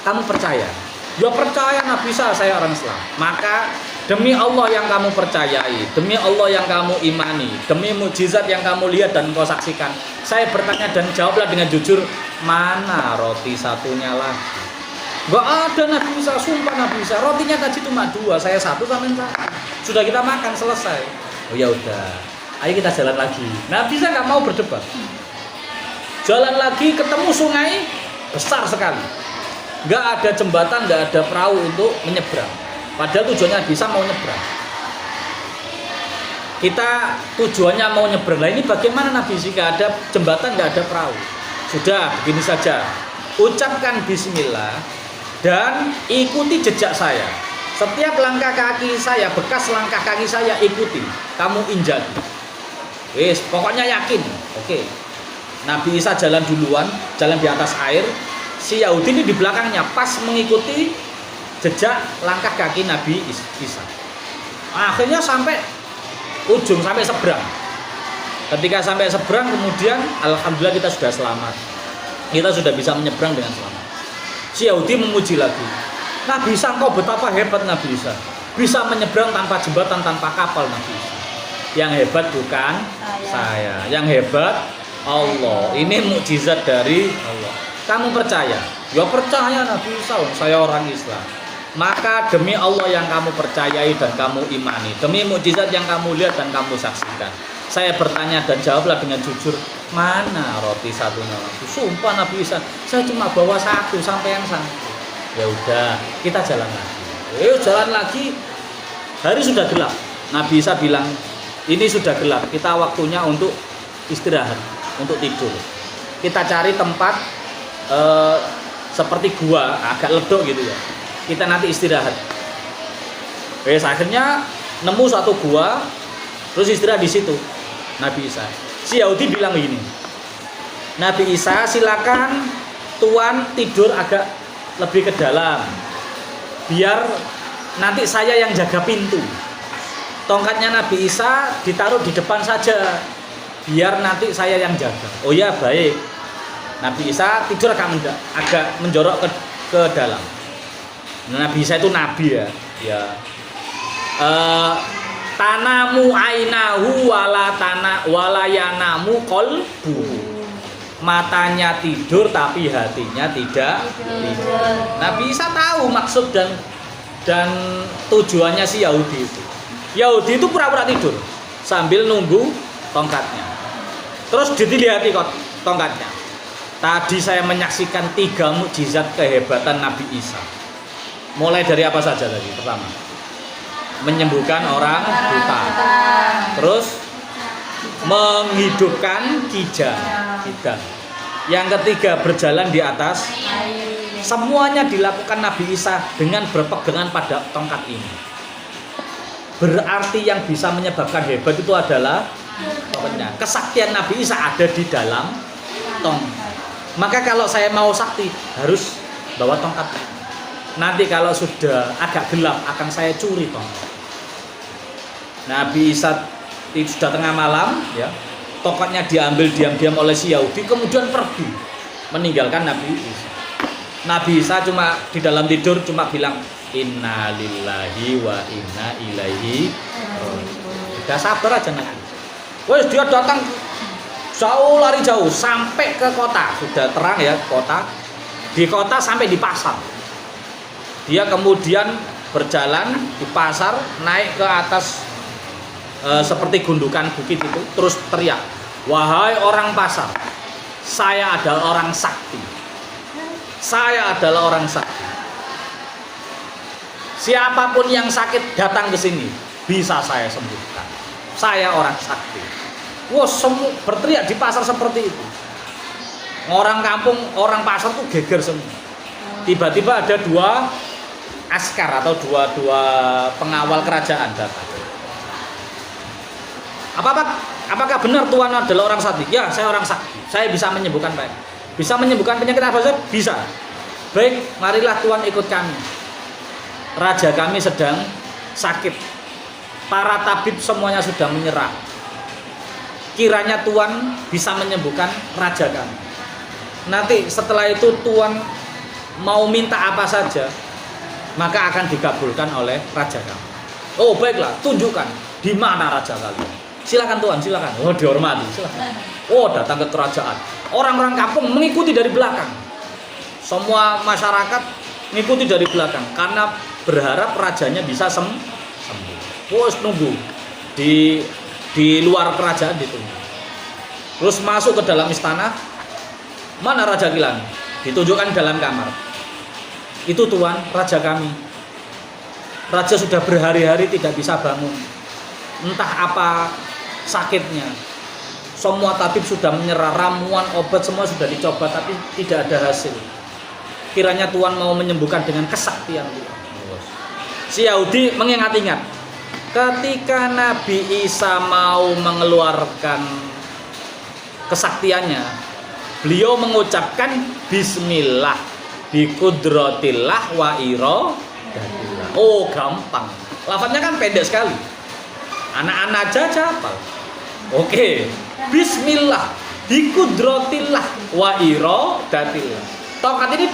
Kamu percaya? Ya percaya Nabi Isa, saya orang Islam. Maka demi Allah yang kamu percayai, demi Allah yang kamu imani, demi mukjizat yang kamu lihat dan kau saksikan, saya bertanya dan jawablah dengan jujur, mana roti satunya lagi? Gak ada Nabi Isa, sumpah Nabi Isa. Rotinya tadi cuma 2, saya 1 sama yang satu. Sudah kita makan selesai. Oh ya udah, ayo kita jalan lagi. Nabi Isa nggak mau berdebat. Jalan lagi ketemu sungai besar sekali. Nggak ada jembatan, nggak ada perahu untuk menyeberang. Padahal tujuannya Nabi Isa mau nyebrang. Kita tujuannya mau nyebrang. Nah ini bagaimana Nabi Isa? Nggak ada jembatan, nggak ada perahu. Sudah begini saja. Ucapkan Bismillah dan ikuti jejak saya. Setiap langkah kaki saya, bekas langkah kaki saya ikuti. Kamu injak. Wis, pokoknya yakin. Oke. Nabi Isa jalan duluan, jalan di atas air. Si Yahudi ini di belakangnya pas mengikuti jejak langkah kaki Nabi Isa. Akhirnya sampai ujung, sampai seberang. Ketika sampai seberang kemudian alhamdulillah kita sudah selamat. Kita sudah bisa menyeberang dengan selamat. Si Yahudi memuji lagi, Nabi Isa, engkau betapa hebat Nabi Isa, bisa menyeberang tanpa jembatan, tanpa kapal Nabi Isa. Yang hebat bukan saya, yang hebat Allah. Ini mukjizat dari Allah. Kamu percaya? Ya percaya Nabi Isa, saya orang Islam. Maka demi Allah yang kamu percayai dan kamu imani, demi mukjizat yang kamu lihat dan kamu saksikan, saya bertanya dan jawablah dengan jujur, mana roti satunya lagi? Sumpah Nabi Isa, saya cuma bawa 1 sampai yang 1. Ya udah, kita jalan lagi. Jalan lagi. Hari sudah gelap. Nabi Isa bilang, ini sudah gelap. Kita waktunya untuk istirahat, untuk tidur. Kita cari tempat seperti gua, agak ledok gitu ya. Kita nanti istirahat. Akhirnya nemu satu gua, terus istirahat di situ. Nabi Isa. Si Yahudi bilang begini, Nabi Isa silakan Tuan tidur agak lebih ke dalam, biar nanti saya yang jaga pintu. Tongkatnya Nabi Isa ditaruh di depan saja, biar nanti saya yang jaga. Oh ya baik. Nabi Isa tidur agak menjorok ke dalam. Nabi Isa itu nabi ya. Tanamu ainahu walayanamu qalbu. Matanya tidur tapi hatinya tidak tidur. Nabi Isa tahu maksud dan tujuannya si Yahudi itu. Yahudi itu pura-pura tidur sambil nunggu tongkatnya. Terus dilihat tongkatnya. Tadi saya menyaksikan 3 mukjizat kehebatan Nabi Isa. Mulai dari apa saja tadi? Pertama, menyembuhkan orang buta. Terus menghidupkan kijang. Yang ketiga berjalan di atas. Air. Semuanya dilakukan Nabi Isa dengan berpegangan pada tongkat ini. Berarti yang bisa menyebabkan hebat itu adalah tongkatnya. Kesaktian Nabi Isa ada di dalam tongkat. Maka kalau saya mau sakti harus bawa tongkat. Nanti kalau sudah agak gelap akan saya curi tongkat. Nabi Isa itu sudah tengah malam, ya. Tongkatnya diambil diam-diam oleh si Yahudi, kemudian pergi meninggalkan Nabi Isa. Nabi Isa cuma di dalam tidur cuma bilang inna lillahi wa inna ilaihi raji'un. Udah sabar aja Nabi. Wes dia datang jauh, lari jauh sampai ke kota. Sudah terang ya kota. Di kota sampai di pasar. Dia kemudian berjalan di pasar, naik ke atas seperti gundukan bukit itu, terus teriak, wahai orang pasar, saya adalah orang sakti. Saya adalah orang sakti. Siapapun yang sakit datang ke sini, bisa saya sembuhkan. Saya orang sakti. Wah, semua berteriak di pasar seperti itu. Orang kampung, orang pasar tuh geger semua. Tiba-tiba ada dua askar atau dua pengawal kerajaan datang. Apakah benar Tuhan adalah orang sakti? Ya, saya orang sakti. Saya bisa menyembuhkan baik. Bisa menyembuhkan penyakit apa saja? Bisa. Baik, marilah Tuhan ikut kami. Raja kami sedang sakit. Para tabib semuanya sudah menyerah. Kiranya Tuhan bisa menyembuhkan raja kami. Nanti setelah itu Tuhan mau minta apa saja, maka akan dikabulkan oleh raja kami. Oh, baiklah, tunjukkan di mana raja kalian. Silakan Tuhan, silakan. Oh, dihormati, silakan. Oh, datang ke kerajaan. Orang-orang kampung mengikuti dari belakang. Semua masyarakat mengikuti dari belakang karena berharap rajanya bisa sembuh. Terus nunggu di luar kerajaan ditunggu. Terus masuk ke dalam istana. Mana raja kalian? Ditunjukkan dalam kamar. Itu Tuhan, raja kami. Raja sudah berhari-hari tidak bisa bangun. Entah apa sakitnya. Semua tabib sudah menyerah, ramuan, obat semua sudah dicoba tapi tidak ada hasil. Kiranya Tuhan mau menyembuhkan dengan kesaktian Tuhan. Si Yahudi mengingat-ingat ketika Nabi Isa mau mengeluarkan kesaktiannya, beliau mengucapkan bismillah biqudratillah wa iradatillah. Oh, gampang. Lafadznya kan pendek sekali. Anak-anak aja hafal. Oke, bismillah biqudratillah wa iradatillah. Tongkat ini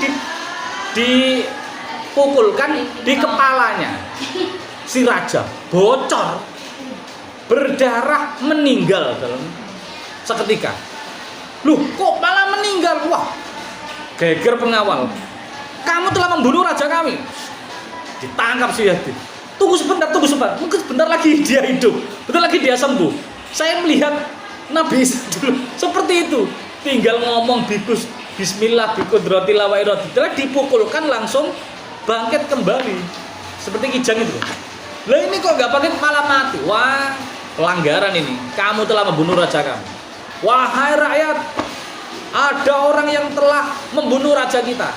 dipukulkan di kepalanya si raja, bocor, berdarah, meninggal dalam seketika. Loh, kok malah meninggal? Wah, geger pengawal. Kamu telah membunuh raja kami. Ditangkap si Yahudi. Tunggu sebentar. Mungkin sebentar lagi dia hidup, bentar lagi dia sembuh. Saya melihat Nabi dulu seperti itu. Tinggal ngomong bismillah biqudratillah wa iradatillah, dipukulkan langsung bangkit kembali. Seperti kijang itu. Lah ini kok nggak bangkit malah mati. Wah, pelanggaran ini. Kamu telah membunuh raja kami. Wahai rakyat, ada orang yang telah membunuh raja kita.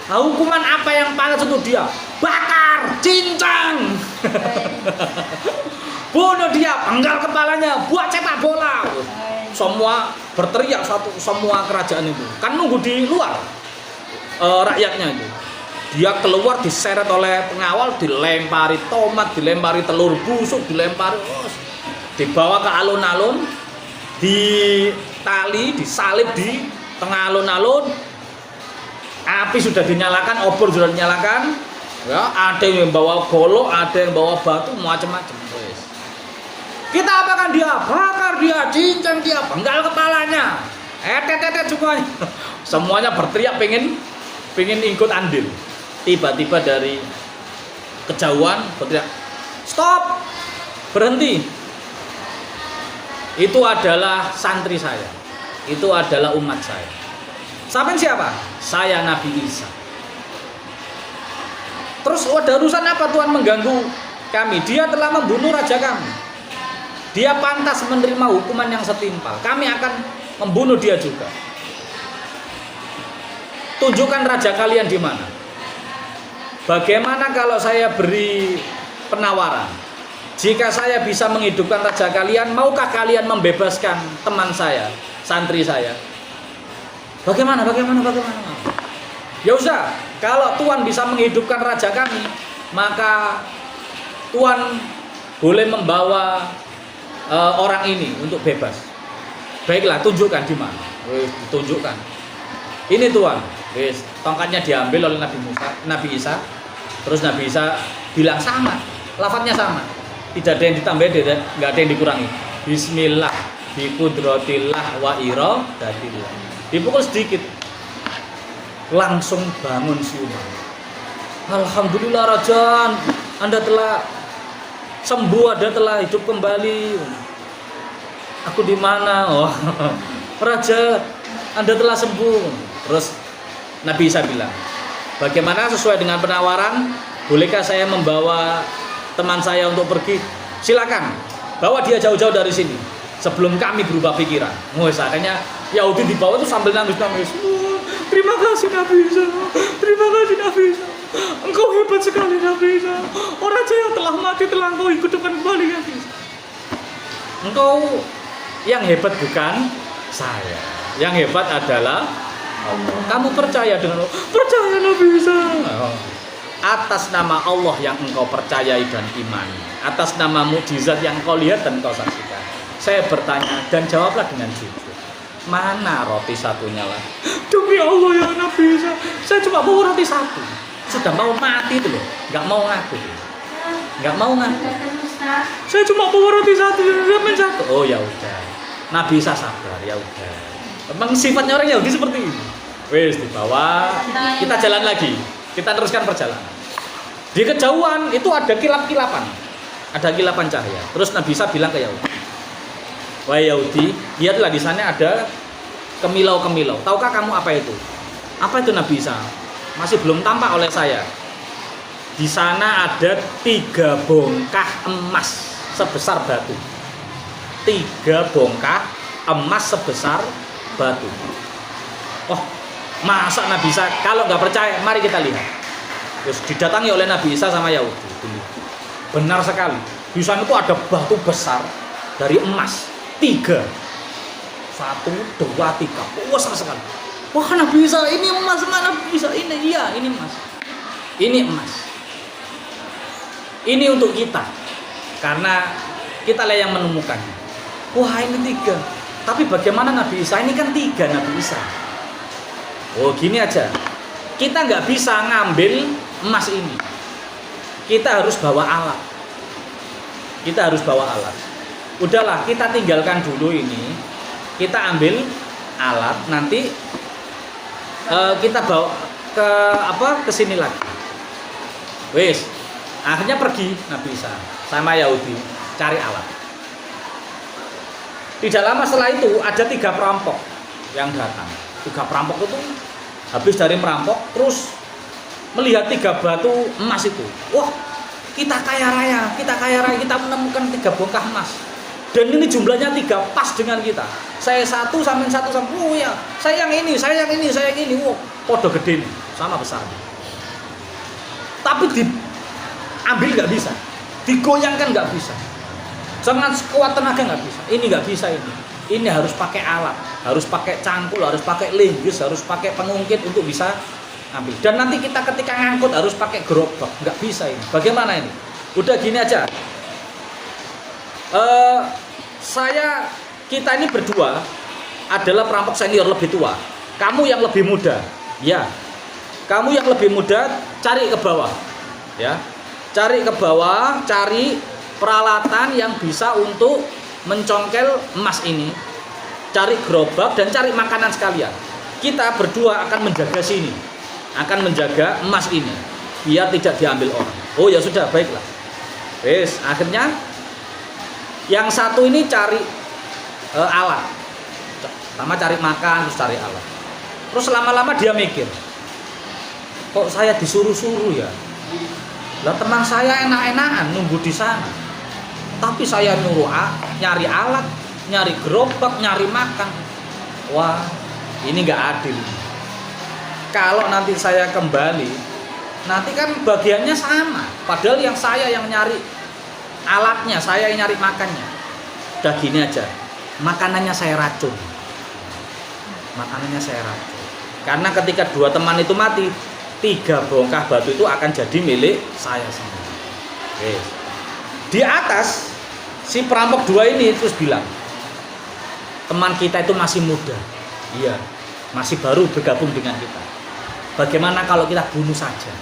Nah, hukuman apa yang pantas untuk dia? Bakar, cincang. Bunuh dia, penggal kepalanya, buat sepak bola. Semua berteriak semua kerajaan itu. Kan nunggu di luar rakyatnya itu. Dia keluar diseret oleh pengawal, dilempari tomat, dilempari telur busuk, dilempari dibawa ke alun-alun, ditali, disalib di tengah alun-alun. Api sudah dinyalakan, obor sudah dinyalakan. Ya, ada yang bawa golok, ada yang bawa batu, macam-macam. Kita apakan dia? Bakar dia, cincang dia, penggal kepalanya. Semuanya. Semuanya berteriak pengen ikut andil. Tiba-tiba dari kejauhan berteriak, "Stop! Berhenti!" Itu adalah santri saya. Itu adalah umat saya. Sampai siapa? Saya Nabi Isa. Terus ada urusan apa Tuhan mengganggu kami? Dia telah membunuh raja kami. Dia pantas menerima hukuman yang setimpal. Kami akan membunuh dia juga. tunjukkan raja kalian di mana. Bagaimana kalau saya beri penawaran? Jika saya bisa menghidupkan raja kalian, maukah kalian membebaskan teman saya, santri saya? Bagaimana? Ya usah, kalau Tuhan bisa menghidupkan raja kami, maka Tuhan boleh membawa orang ini untuk bebas. Baiklah, tunjukkan di mana. Tunjukkan. Ini Tuhan. Wis, tongkatnya diambil oleh Nabi Isa. Terus Nabi Isa bilang sama, lafadznya sama. Tidak ada yang ditambah, nggak ada yang dikurangi. Bismillah, biqudratillah wa iradatillah. Dipukul sedikit, langsung bangun siuman. Alhamdulillah Raja, Anda telah sembuh, Anda telah hidup kembali. Aku di mana? Oh, Raja, Anda telah sembuh. Terus Nabi Isa bilang, bagaimana sesuai dengan penawaran? Bolehkah saya membawa teman saya untuk pergi? Silakan, bawa dia jauh-jauh dari sini sebelum kami berubah pikiran. Akhirnya Yahudi dibawa itu sambil nangis-nangis. Terima kasih Nabi Isa, terima kasih Nabi Isa. Engkau hebat sekali Nabi Isa. Oh Raja yang telah mati telah engkau hidupkan kembali Nabi Isa. Engkau yang hebat bukan saya. Yang hebat adalah Allah. Kamu percaya dengan Allah? Percaya Nabi Isa. Atas nama Allah yang engkau percayai dan imani, atas nama mukjizat yang kau lihat dan kau saksikan, saya bertanya dan jawablah dengan jujur. Mana roti satunya lah? Demi Allah ya Nabi Isa, saya cuma mau roti satu. Sudah mau mati itu loh, nggak mau ngaku. Saya cuma mau roti satu, dia menjatuh. Oh ya udah, Nabi Isa sabar ya udah. Memang sifatnya orang Yahudi seperti ini. Wes dibawa, kita jalan lagi, kita teruskan perjalanan. Di kejauhan itu ada kilap-kilapan, ada kilapan cahaya. Terus Nabi Isa bilang ke Yahudi, wahai Yahudi, lihatlah di sana ada kemilau-kemilau. Tahukah kamu apa itu? Apa itu Nabi Isa? Masih belum tampak oleh saya. Di sana ada 3 bongkah emas sebesar batu. 3 bongkah emas sebesar batu. Oh, masa Nabi Isa? Kalau nggak percaya, mari kita lihat. Terus didatangi oleh Nabi Isa sama Yahudi. Benar sekali. Di sana itu ada batu besar dari emas. 3. 1, 2, 3. Besar sekali. Wah Nabi Isa, ini emas, mana Nabi Isa? Ini iya, ini emas. Ini emas. Ini untuk kita. Karena kita lah yang menemukannya. Wah ini 3. Tapi bagaimana Nabi Isa? Ini kan 3 Nabi Isa. Oh gini aja. Kita nggak bisa ngambil emas ini. Kita harus bawa alat. Udahlah, kita tinggalkan dulu ini. Kita ambil alat, nanti kita bawa ke sini lagi. Wes, akhirnya pergi Nabi Isa sama Yahudi cari alat. Tidak lama setelah itu ada 3 perampok yang datang. 3 perampok itu habis dari merampok terus melihat 3 batu emas itu. Wah, kita kaya raya, kita menemukan 3 bongkah emas. Dan ini jumlahnya 3 pas dengan kita. Saya satu sama satu sama. Oh ya, saya yang ini. Wow, podo gede nih, sama besar. Tapi diambil nggak bisa, digoyangkan nggak bisa. Dengan sekuat tenaga nggak bisa. Ini nggak bisa ini. Ini harus pakai alat, harus pakai cangkul, harus pakai linggis, harus pakai pengungkit untuk bisa ambil. Dan nanti kita ketika ngangkut harus pakai gerobak, nggak bisa ini. Bagaimana ini? Udah gini aja. Kita ini berdua adalah perampok senior lebih tua. Kamu yang lebih muda, ya. Kamu yang lebih muda cari ke bawah, ya. Cari ke bawah, cari peralatan yang bisa untuk mencongkel emas ini. Cari gerobak dan cari makanan sekalian. Kita berdua akan menjaga sini, akan menjaga emas ini biar tidak diambil orang. Oh ya sudah, baiklah. Wes, akhirnya yang satu ini cari alat. Pertama cari makan, terus cari alat. Terus lama-lama dia mikir, kok saya disuruh-suruh ya? Lah teman saya enak-enakan nunggu di sana. Tapi saya nyuruh nyari alat, nyari gerobak, nyari makan. Wah, ini nggak adil. kalau nanti saya kembali, nanti kan bagiannya sama. Padahal yang saya yang nyari alatnya, saya yang nyari makannya. Udah gini aja, makanannya saya racun. Makanannya saya racun. Karena ketika 2 teman itu mati, 3 bongkah batu itu akan jadi milik saya sendiri. Oke. Di atas, si perampok 2 ini terus bilang, teman kita itu masih muda. Iya, masih baru bergabung dengan kita. Bagaimana kalau kita bunuh saja?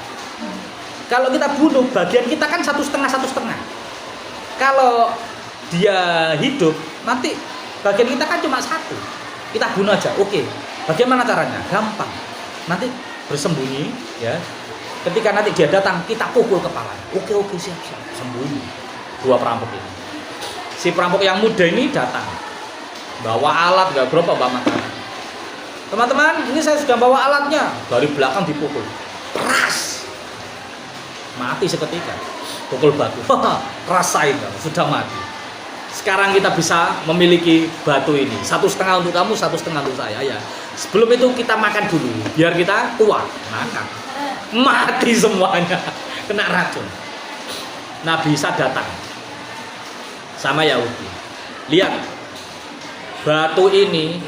Kalau kita bunuh, bagian kita kan 1,5. Kalau dia hidup, nanti bagian kita kan cuma 1. Kita bunuh aja. Oke. Bagaimana caranya? Gampang. Nanti bersembunyi, ya. Ketika nanti dia datang, kita pukul kepalanya. Oke, siap. Sembunyi. 2 perampok ini. Si perampok yang muda ini datang. Bawa alat, gak berapa bawa makanan. Teman-teman, ini saya sudah bawa alatnya. Dari belakang dipukul. Keras. Mati seketika. Pukul batu. Rasain, sudah mati. Sekarang kita bisa memiliki batu ini. 1,5 untuk kamu, 1,5 untuk saya. Ya. Sebelum itu kita makan dulu. Biar kita kuat. Makan. Mati semuanya. Kena racun. Nabi Isa datang. Sama Yahudi. Lihat. Batu ini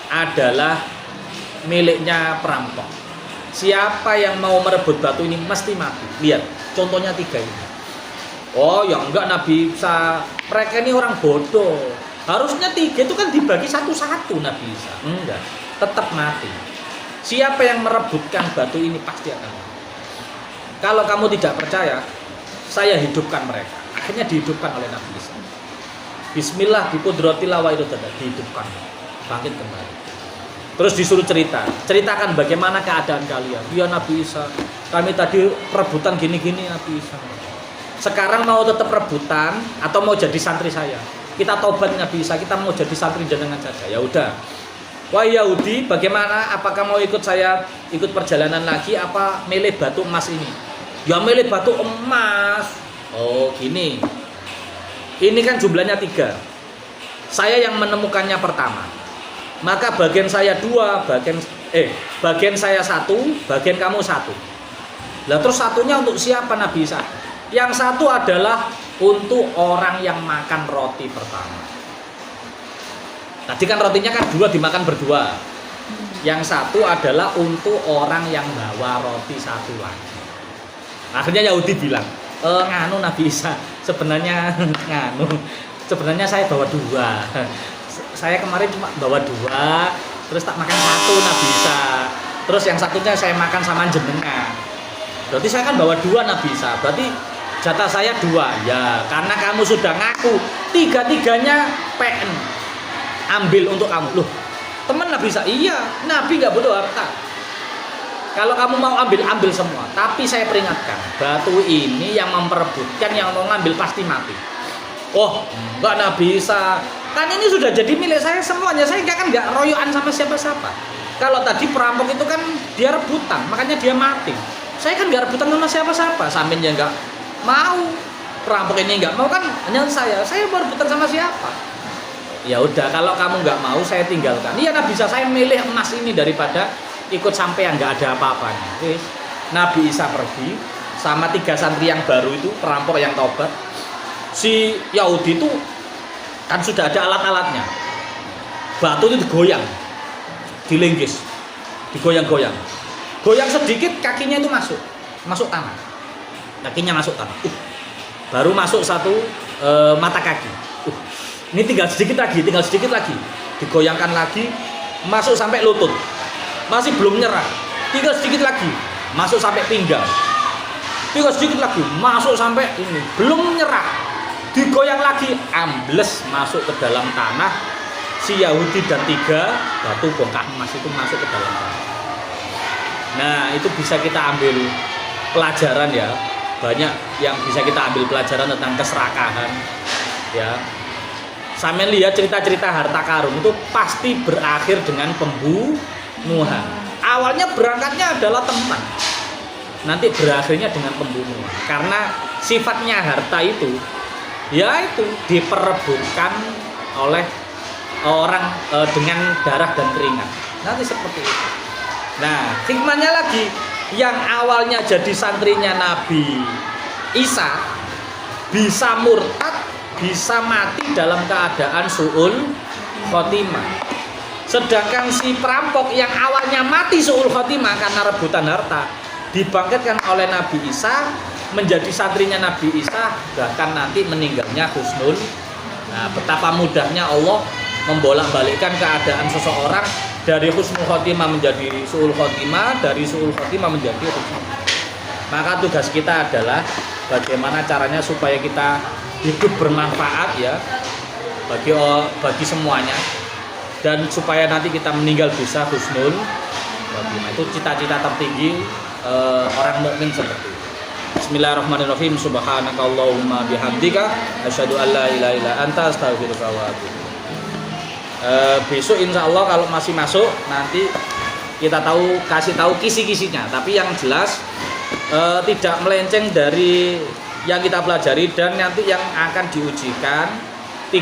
adalah miliknya perampok. Siapa yang mau merebut batu ini mesti mati. Lihat, contohnya 3 ini. Oh, ya enggak Nabi Isa. Mereka ini orang bodoh. Harusnya 3 itu kan dibagi 1-1 Nabi Isa. Enggak, tetap mati. Siapa yang merebutkan batu ini pasti akan mati. Kalau kamu tidak percaya, saya hidupkan mereka. Akhirnya dihidupkan oleh Nabi Isa. Bismillah biqudratillah wa iradatihi, dihidupkan, bangkit kembali. Terus disuruh ceritakan bagaimana keadaan kalian. Ya Nabi Isa, kami tadi rebutan gini-gini Nabi Isa. Sekarang mau tetap rebutan atau mau jadi santri saya? Kita tobat Nabi Isa, kita mau jadi santri jenengan saja. Ya udah. Wah Yahudi, bagaimana? Apakah mau ikut saya ikut perjalanan lagi apa milih batu emas ini? Ya milih batu emas. Oh gini. Ini kan jumlahnya 3. Saya yang menemukannya pertama. Maka bagian saya 2, bagian saya 1, bagian kamu 1. Lah terus satunya untuk siapa Nabi Isa? Yang 1 adalah untuk orang yang makan roti pertama. Tadi kan rotinya kan 2 dimakan berdua. Yang 1 adalah untuk orang yang bawa roti 1 lagi. Akhirnya Yahudi bilang, nganu Nabi Isa, sebenarnya saya bawa 2. Saya kemarin cuma bawa 2, terus tak makan 1 Nabi Isa. Terus yang satunya saya makan sama jenengan. Berarti saya kan bawa 2 Nabi Isa. Berarti jatah saya 2. Ya, karena kamu sudah ngaku 3-3-nya PN. Ambil untuk kamu. Loh, teman Nabi Isa, iya, Nabi nggak butuh harta. Kalau kamu mau ambil semua. Tapi saya peringatkan, batu ini yang memperebutkan, yang mau ngambil pasti mati. Oh, enggak Nabi Isa. Kan ini sudah jadi milik saya semuanya. Saya kan nggak royoan sama siapa-siapa. Kalau tadi perampok itu kan dia rebutan, makanya dia mati. Saya kan nggak rebutan sama siapa-siapa. Sampingnya nggak mau. Perampok ini nggak mau kan hanya saya mau rebutan sama siapa? Ya udah, kalau kamu nggak mau saya tinggalkan. Iya Nabi Isa, saya milih emas ini daripada ikut sampean nggak ada apa-apanya. Oke. Nabi Isa pergi sama 3 santri yang baru itu, perampok yang taubat. Si Yahudi itu kan sudah ada alat-alatnya. Batu itu digoyang, dilinggis, digoyang-goyang. Goyang sedikit kakinya itu masuk tanah. Kakinya masuk tanah. Baru masuk 1 mata kaki. Ini tinggal sedikit lagi. Digoyangkan lagi, masuk sampai lutut. Masih belum nyerah. Tinggal sedikit lagi, masuk sampai pinggang. Tinggal sedikit lagi, masuk sampai ini. Belum nyerah. Digoyang lagi, ambles masuk ke dalam tanah. Si Yahudi dan 3 batu bongkah emas itu masuk ke dalam tanah. Nah, itu bisa kita ambil pelajaran ya. Banyak yang bisa kita ambil pelajaran tentang keserakahan. Ya. Sampai lihat cerita-cerita harta karun itu pasti berakhir dengan pembunuhan. Awalnya berangkatnya adalah teman, nanti berakhirnya dengan pembunuhan. Karena sifatnya harta itu, yaitu diperebutkan oleh orang dengan darah dan keringat. Nanti seperti itu. Nah, hikmahnya lagi, yang awalnya jadi santrinya Nabi Isa bisa murtad, bisa mati dalam keadaan su'ul khotimah. Sedangkan si perampok yang awalnya mati su'ul khotimah karena rebutan harta, dibangkitkan oleh Nabi Isa menjadi santrinya Nabi Isa, bahkan nanti meninggalnya husnul. Nah, betapa mudahnya Allah membolak-balikkan keadaan seseorang dari husnul khotimah menjadi su'ul khotimah, dari su'ul khotimah menjadi husnul. Maka tugas kita adalah bagaimana caranya supaya kita hidup bermanfaat ya bagi semuanya, dan supaya nanti kita meninggal bisa husnul khotimah. Itu cita-cita tertinggi orang mukmin seperti itu. Bismillahirrahmanirrahim. Subhanakallahumma bihamdika asyhadu an la ilaha illa anta astaghfiruka wa atubu. Besok insya Allah kalau masih masuk nanti kita kasih tahu kisi-kisinya, tapi yang jelas tidak melenceng dari yang kita pelajari, dan nanti yang akan diujikan 30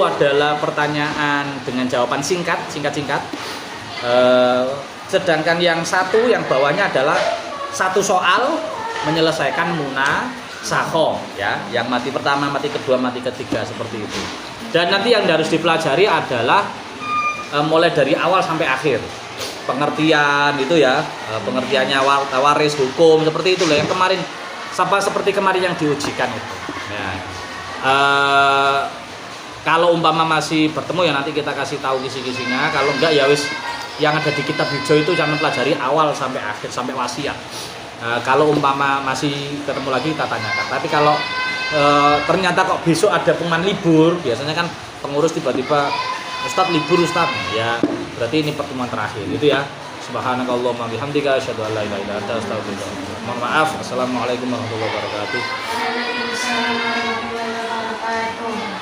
adalah pertanyaan dengan jawaban singkat. Sedangkan yang satu yang bawahnya adalah satu soal menyelesaikan munasakhoh ya, yang mati pertama, mati kedua, mati ketiga seperti itu. Dan nanti yang harus dipelajari adalah mulai dari awal sampai akhir, pengertian itu ya, pengertiannya waris, hukum, seperti itu loh yang kemarin, seperti kemarin yang diujikan itu ya. Kalau umpama masih bertemu ya nanti kita kasih tahu kisi-kisinya, kalau enggak ya wis yang ada di kitab hijau itu jangan pelajari awal sampai akhir sampai wasiat. Kalau umpama masih ketemu lagi kita tanyakan. Tapi kalau ternyata kok besok ada pengumuman libur, biasanya kan pengurus tiba-tiba Ustadz libur Ustadz, ya berarti ini pertemuan terakhir itu ya. Subhanakallahumma bihamdika asyhadu an la ilaha illa anta astaghfiruka wa atubu ilaik. Mohon maaf. Assalamualaikum warahmatullahi wabarakatuh. Waalaikumsalam warahmatullahi wabarakatuh.